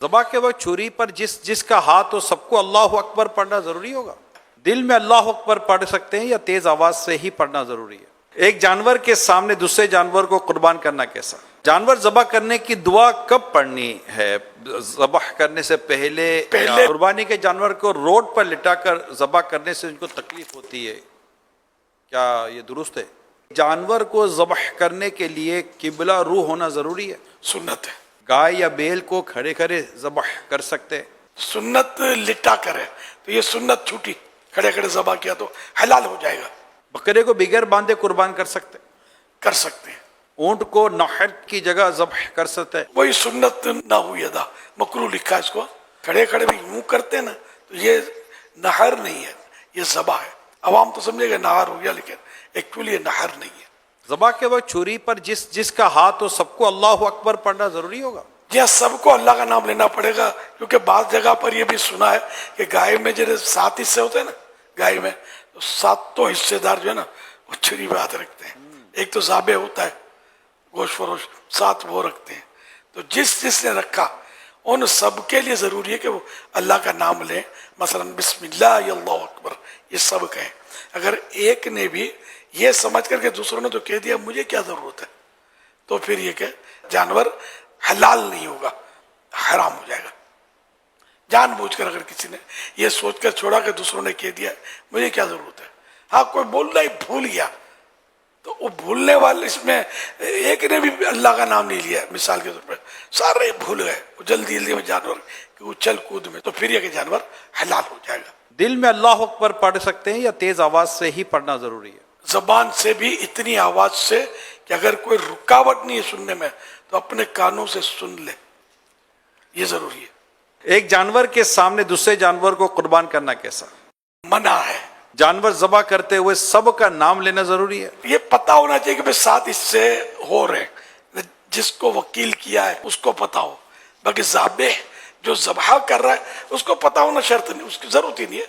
ذبح کے وقت چھری پر جس کا ہاتھ ہو سب کو اللہ اکبر پڑھنا ضروری ہوگا؟ دل میں اللہ اکبر پڑھ سکتے ہیں یا تیز آواز سے ہی پڑھنا ضروری ہے؟ ایک جانور کے سامنے دوسرے جانور کو قربان کرنا کیسا؟ جانور ذبح کرنے کی دعا کب پڑھنی ہے؟ ذبح کرنے سے پہلے؟ قربانی کے جانور کو روڈ پر لٹا کر ذبح کرنے سے ان کو تکلیف ہوتی ہے، کیا یہ درست ہے؟ جانور کو ذبح کرنے کے لیے قبلہ روح ہونا ضروری ہے؟ سنت ہے۔ گائے یا بیل کو کھڑے کھڑے ذبح کر سکتے ہیں؟ سنت لٹا کر ہے تو یہ سنت چھوٹی، کھڑے کھڑے ذبح کیا تو حلال ہو جائے گا۔ بکرے کو بغیر باندھے قربان کر سکتے ہیں؟ کر سکتے ہیں۔ اونٹ کو نحر کی جگہ ذبح کر سکتے ہیں؟ وہی سنت نہ ہوئی ادا، مکروہ لکھا ہے اس کو۔ کھڑے کھڑے بھی یوں کرتے ہیں نا تو یہ نحر نہیں ہے، یہ ذبح ہے۔ عوام تو سمجھے گا نہار ہو گیا، لیکن ایکچولی یہ نحر نہیں ہے۔ ذبح کے وقت چھری پر جس کا ہاتھ ہو سب کو اللہ اکبر پڑھنا ضروری ہوگا؟ یہ سب کو اللہ کا نام لینا پڑے گا، کیونکہ بعض جگہ پر یہ بھی سنا ہے کہ گائے میں جو 7 حصے ہوتے ہیں نا، گائے میں 7 حصے دار جو ہے نا وہ چھری پہ ہاتھ رکھتے ہیں۔ ایک تو ذابح ہوتا ہے گوشت فروش، 7 وہ رکھتے ہیں۔ تو جس نے رکھا ان سب کے لیے ضروری ہے کہ وہ اللہ کا نام لیں، مثلا بسم اللہ یا اللہ اکبر، یہ سب کہیں۔ اگر ایک نے بھی یہ سمجھ کر کے دوسروں نے تو کہہ دیا مجھے کیا ضرورت ہے، تو پھر یہ کہ جانور حلال نہیں ہوگا، حرام ہو جائے گا۔ جان بوجھ کر اگر کسی نے یہ سوچ کر چھوڑا کہ دوسروں نے کہہ دیا مجھے کیا ضرورت ہے، ہاں کوئی بولنا ہی بھول گیا تو وہ بھولنے والے، اس میں ایک نے بھی اللہ کا نام نہیں لیا مثال کے طور پر، سارے بھول گئے جلدی میں جانور کہ اچھل کود میں، تو پھر یہ کہ جانور حلال ہو جائے گا۔ دل میں اللہ اکبر پڑھ سکتے ہیں یا تیز آواز سے ہی پڑھنا ضروری ہے؟ زبان سے بھی اتنی آواز سے کہ اگر کوئی رکاوٹ نہیں ہے سننے میں تو اپنے کانوں سے سن لے، یہ ضروری ہے۔ ایک جانور کے سامنے دوسرے جانور کو قربان کرنا کیسا؟ منع ہے۔ جانور ذبح کرتے ہوئے سب کا نام لینا ضروری ہے؟ یہ پتہ ہونا چاہیے کہ 7 حصے ہو رہے ہیں، جس کو وکیل کیا ہے اس کو پتہ ہو، باقی ذابح جو ذبح کر رہا ہے اس کو پتہ ہونا شرط نہیں، اس کی ضرورت ہی نہیں ہے،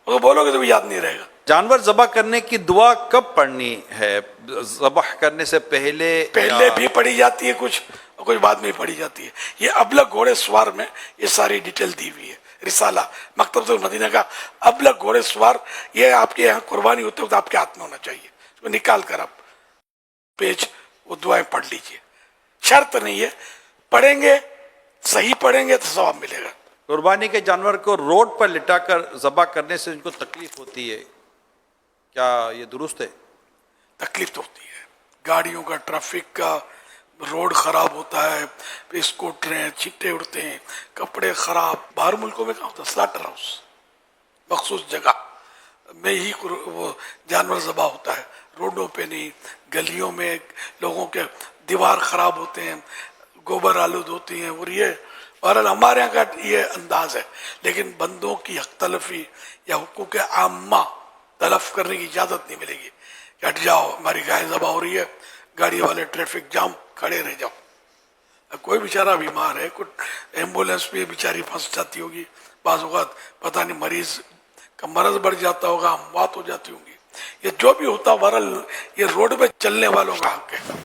وہ بولو گے تو بھی یاد نہیں رہے گا۔ جانور ذبح کرنے کی دعا کب پڑھنی ہے؟ ذبح کرنے سے پہلے بھی پڑھی جاتی ہے کچھ، اور کچھ بعد میں پڑھی جاتی ہے۔ یہ ابلغ گھوڑے سوار میں یہ ساری ڈیٹیل دی ہوئی ہے، رسالہ مکتبۃ المدینہ کا ابلغ گھوڑے سوار، یہ آپ کے یہاں قربانی ہوتے وقت آپ کے ہاتھ میں ہونا چاہیے، اس کو نکال کر آپ پیج وہ دعائیں پڑھ لیجئے۔ شرط نہیں ہے، پڑھیں گے صحیح پڑھیں گے تو ثواب ملے گا۔ قربانی کے جانور کو روڈ پر لٹا کر ذبح کرنے سے ان کو تکلیف ہوتی ہے، کیا یہ درست ہے؟ تکلیف تو ہوتی ہے، گاڑیوں کا، ٹریفک کا، روڈ خراب ہوتا ہے، اسکوٹریں چھٹے اڑتے ہیں، کپڑے خراب۔ باہر ملکوں میں کہاں ہوتا ہے سلاٹر ہاؤس، مخصوص جگہ میں ہی وہ جانور ذبح ہوتا ہے، روڈوں پہ نہیں، گلیوں میں لوگوں کے دیوار خراب ہوتے ہیں، گوبر آلود ہوتی ہیں، اور یہ بہرحال ہمارے یہاں کا یہ انداز ہے۔ لیکن بندوں کی حق تلفی یا حقوق عامہ تلف کرنے کی اجازت نہیں ملے گی کہ ہٹ جاؤ ہماری گائے ذبح ہو رہی ہے، گاڑی والے ٹریفک جام، کھڑے رہ جاؤ۔ کوئی بیچارہ بیمار ہے، کوئی ایمبولینس پہ بیچاری پھنس جاتی ہوگی، بعض اوقات پتہ نہیں مریض کا مرض بڑھ جاتا ہوگا، اموات ہو جاتی ہوں گی، یہ جو بھی ہوتا بہرحال یہ روڈ پہ چلنے والوں کا حق ہے۔